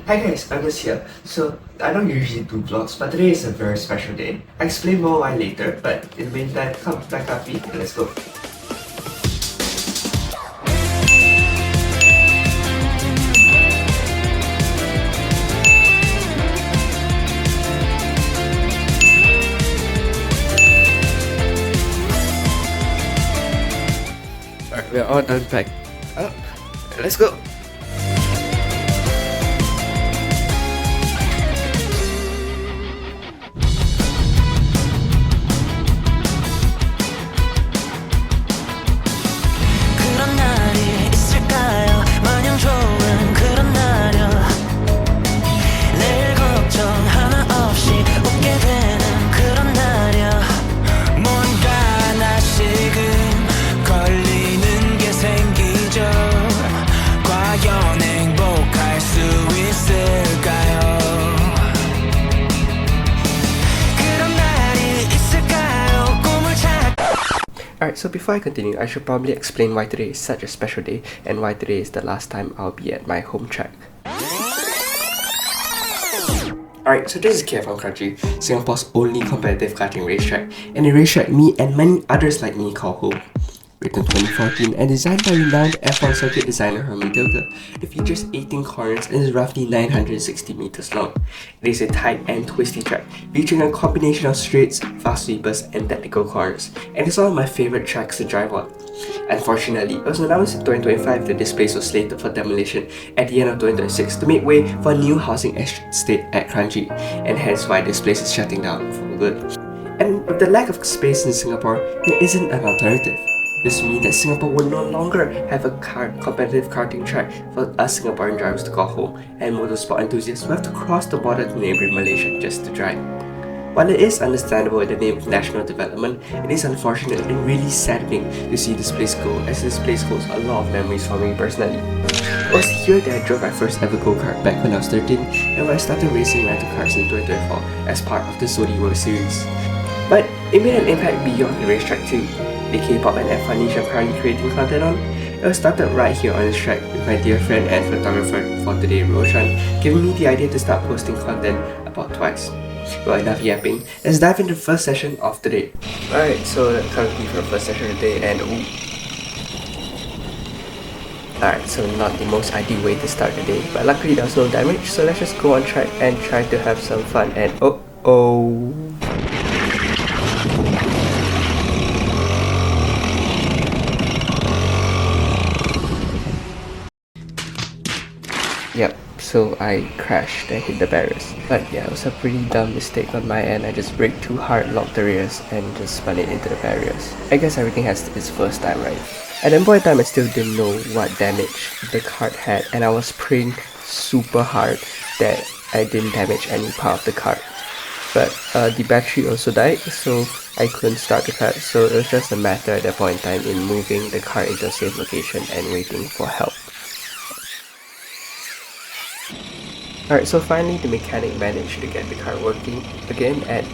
Hi guys, Agus here. So, I don't usually do vlogs, but today is a very special day. I'll explain more why later, but in the meantime, come back up me and let's go. Alright, we're all done packed up. Let's go! 그런 날이 있을까요? 마냥 좋은 그런 날이요. 내일 걱정 하나 없이 웃게 되는 그런 날이요. 뭔가 하나씩은 걸리는 게 생기죠. 과연 행복할 수 있을까요? 그런 날이 있을까요? 꿈을 찾 Alright, so before I continue, I should probably explain why today is such a special day and why today is the last time I'll be at my home track. Alright, so this is KF1 Kranji, Singapore's only competitive karting racetrack, and a racetrack me and many others like me call home. Built in 2014 and designed by renowned F1 circuit designer Herman Tilke, it features 18 corners and is roughly 960 meters long. It is a tight and twisty track, featuring a combination of straights, fast sweepers, and technical corners, and it's one of my favorite tracks to drive on. Unfortunately, it was announced in 2025 that this place was slated for demolition at the end of 2026 to make way for a new housing estate at Kranji, and hence why this place is shutting down for good. And with the lack of space in Singapore, there isn't an alternative. This means that Singapore will no longer have a competitive karting track for us Singaporean drivers to call home, and motorsport enthusiasts will have to cross the border to neighbouring Malaysia just to drive. While it is understandable in the name of national development, it is unfortunate and really saddening to see this place go, as this place holds a lot of memories for me personally. It was here that I drove my first ever go-kart back when I was 13, and where I started racing rental cars in 2024 as part of the Zodi World Series. But it made an impact beyond the racetrack too. The K-pop and F1 niche I'm currently creating content on, it was started right here on this track with my dear friend and photographer for today, Roshan, giving me the idea to start posting content about twice. Well, enough yapping, let's dive into the first session of today. Alright, so that's currently for the first session of the day, and Alright, so not the most ideal way to start the day, but luckily there was no damage, so let's just go on track and try to have some fun. And oh. Yep, so I crashed and hit the barriers. But yeah, it was a pretty dumb mistake on my end. I just braked too hard, locked the rears, and just spun it into the barriers. I guess everything has its first time, right? At that point in time, I still didn't know what damage the kart had, and I was praying super hard that I didn't damage any part of the kart. But the battery also died, so I couldn't start the kart, so it was just a matter at that point in time in moving the kart into a safe location and waiting for help. Alright, so finally the mechanic managed to get the car working again at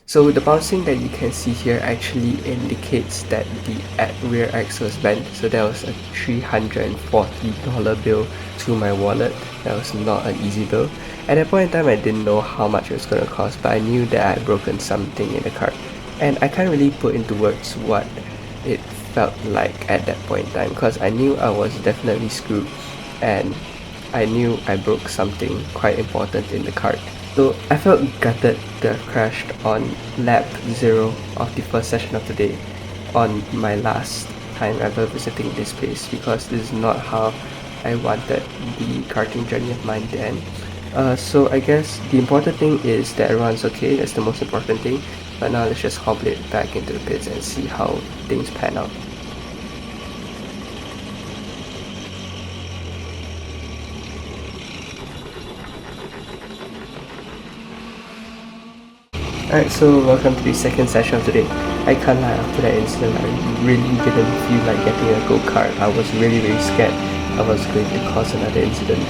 So the bouncing that you can see here actually indicates that the rear axle is bent, so that was a $340 bill to my wallet. That was not an easy bill. At that point in time I didn't know how much it was going to cost, but I knew that I had broken something in the car. And I can't really put into words what it felt like at that point in time, because I knew I was definitely screwed, and I knew I broke something quite important in the kart. So I felt gutted to have crashed on lap 0 of the first session of the day on my last time ever visiting this place, because this is not how I wanted the karting journey of mine to end. So I guess the important thing is that everyone's okay, that's the most important thing. But now let's just hobble it back into the pits and see how things pan out. Alright, so welcome to the second session of today. I can't lie, after that incident I really didn't feel like getting a go-kart. I was really scared I was going to cause another incident,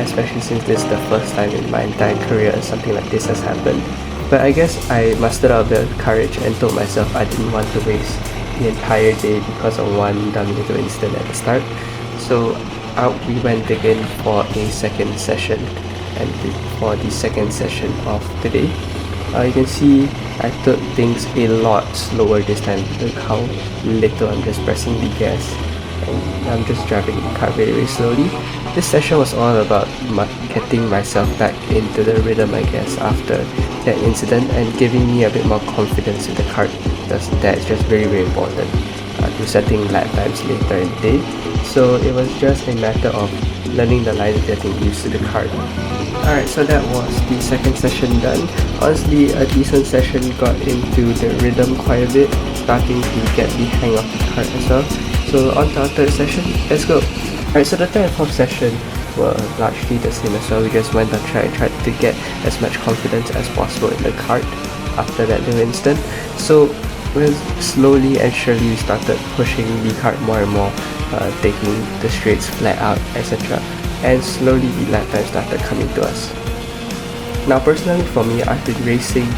especially since this is the first time in my entire career something like this has happened. But I guess I mustered out a bit of courage and told myself I didn't want to waste the entire day because of one dumb little incident at the start. So out, we went again for a second session, and for the second session of the day. You can see I took things a lot slower this time. Look how little I'm just pressing the gas, and I'm just driving the car very, very slowly. This session was all about getting myself back into the rhythm, I guess, after that incident, and giving me a bit more confidence in the kart, because that's just very, very important to setting lap times later in the day. So it was just a matter of learning the line and getting used to the kart. Alright, so that was the second session done. Honestly, a decent session, got into the rhythm quite a bit, starting to get the hang of the kart as well. So on to our third session, let's go! Alright, so the third and fourth session were largely the same as well. We just went on track and tried to get as much confidence as possible in the kart after that little incident. So slowly and surely we started pushing the kart more and more, taking the straights flat out, etc. And slowly the lap time started coming to us. Now personally for me, I've been racing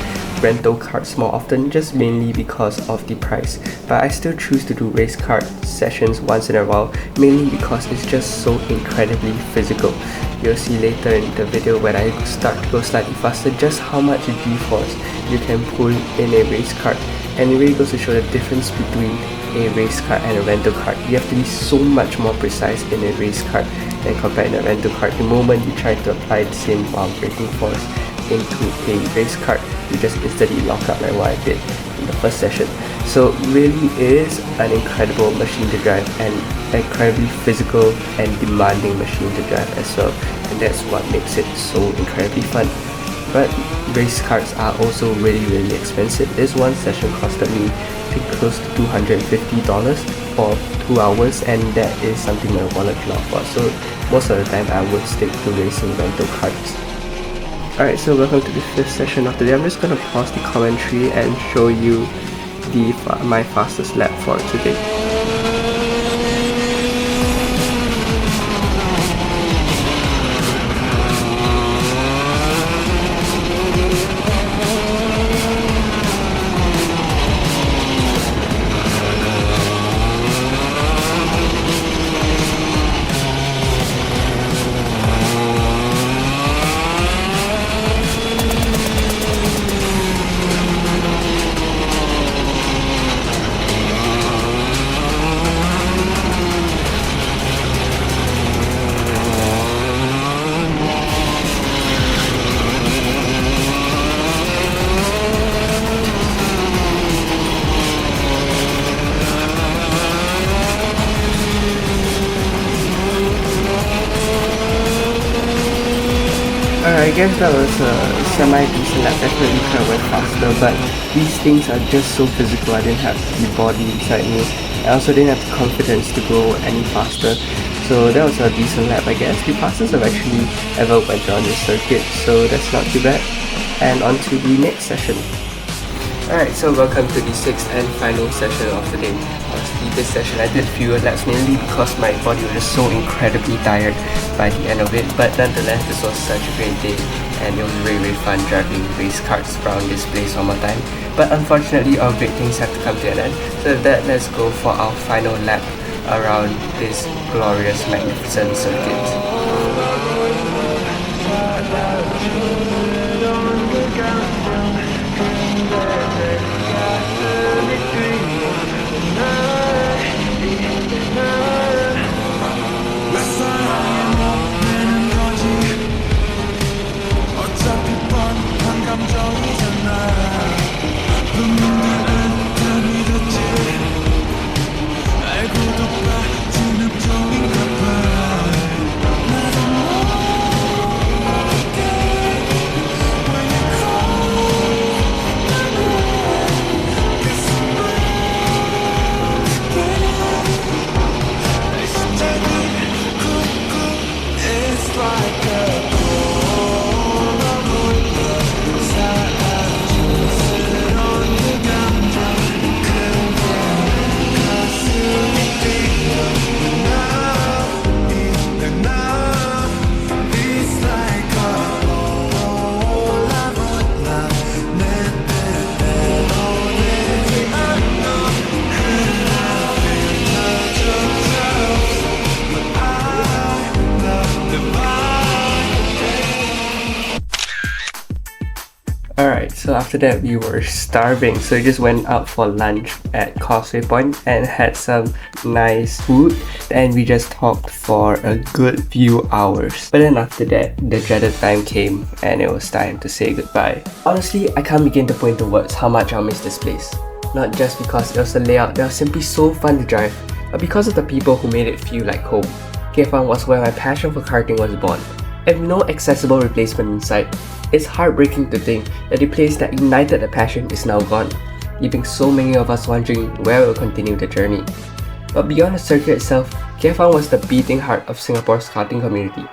rental karts more often, just mainly because of the price, but I still choose to do race kart sessions once in a while, mainly because it's just so incredibly physical. You'll see later in the video when I start to go slightly faster just how much G-force you can pull in a race kart, and it really goes to show the difference between a race kart and a rental kart. You have to be so much more precise in a race kart than compared to a rental kart. The moment you try to apply the same braking force into a race kart, you just instantly lock up like what I did in the first session. So really is an incredible machine to drive, and incredibly physical and demanding machine to drive as well, and that's what makes it so incredibly fun. But race karts are also really, really expensive. This one session costed me I think close to $250 for 2 hours, and that is something my wallet cannot afford. So most of the time I would stick to racing rental karts. Alright, so welcome to the fifth session of the day. I'm just gonna pause the commentary and show you my fastest lap for today. I guess that was a semi-decent lap. Definitely could have went faster, but these things are just so physical. I didn't have the body inside me. I also didn't have the confidence to go any faster. So that was a decent lap, I guess. The fastest I've actually ever went on this circuit, so that's not too bad. And on to the next session. Alright, so welcome to the sixth and final session of the day. Honestly, this session I did fewer laps mainly because my body was just so incredibly tired by the end of it, but nonetheless this was such a great day, and it was really, really fun driving race karts around this place one more time. But unfortunately all great things have to come to an end, so with that, let's go for our final lap around this glorious, magnificent circuit. So after that, we were starving, so we just went out for lunch at Causeway Point and had some nice food, and we just talked for a good few hours. But then after that, the dreaded time came and it was time to say goodbye. Honestly, I can't begin to put into words how much I'll miss this place. Not just because it was a layout that was simply so fun to drive, but because of the people who made it feel like home. KF1 was where my passion for karting was born. And with no accessible replacement in sight, it's heartbreaking to think that the place that ignited the passion is now gone, leaving so many of us wondering where we'll continue the journey. But beyond the circuit itself, KF1 was the beating heart of Singapore's karting community.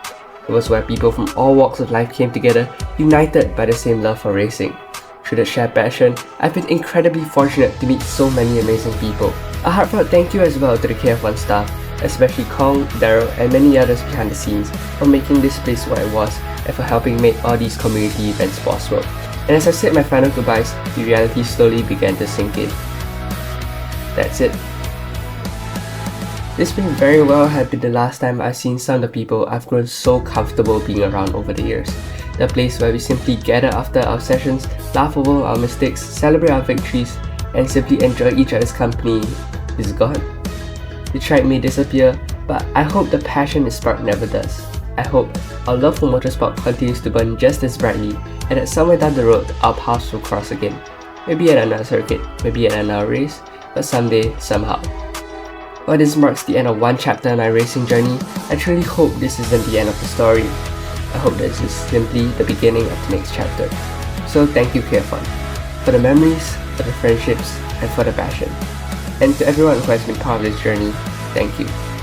It was where people from all walks of life came together, united by the same love for racing. Through the shared passion, I've been incredibly fortunate to meet so many amazing people. A heartfelt thank you as well to the KF1 staff, especially Kong, Daryl, and many others behind the scenes for making this place what it was and for helping make all these community events possible. And as I said my final goodbyes, the reality slowly began to sink in. That's it. This may very well have been the last time I've seen some of the people I've grown so comfortable being around over the years. The place where we simply gather after our sessions, laugh over our mistakes, celebrate our victories, and simply enjoy each other's company is gone. The tribe may disappear, but I hope the passion it sparked never does. I hope our love for motorsport continues to burn just as brightly, and that somewhere down the road our paths will cross again. Maybe at another circuit, maybe at another race, but someday, somehow. While this marks the end of one chapter in my racing journey, I truly hope this isn't the end of the story. I hope this is simply the beginning of the next chapter. So thank you KF1, for the memories, for the friendships, and for the passion. And to everyone who has been part of this journey, thank you.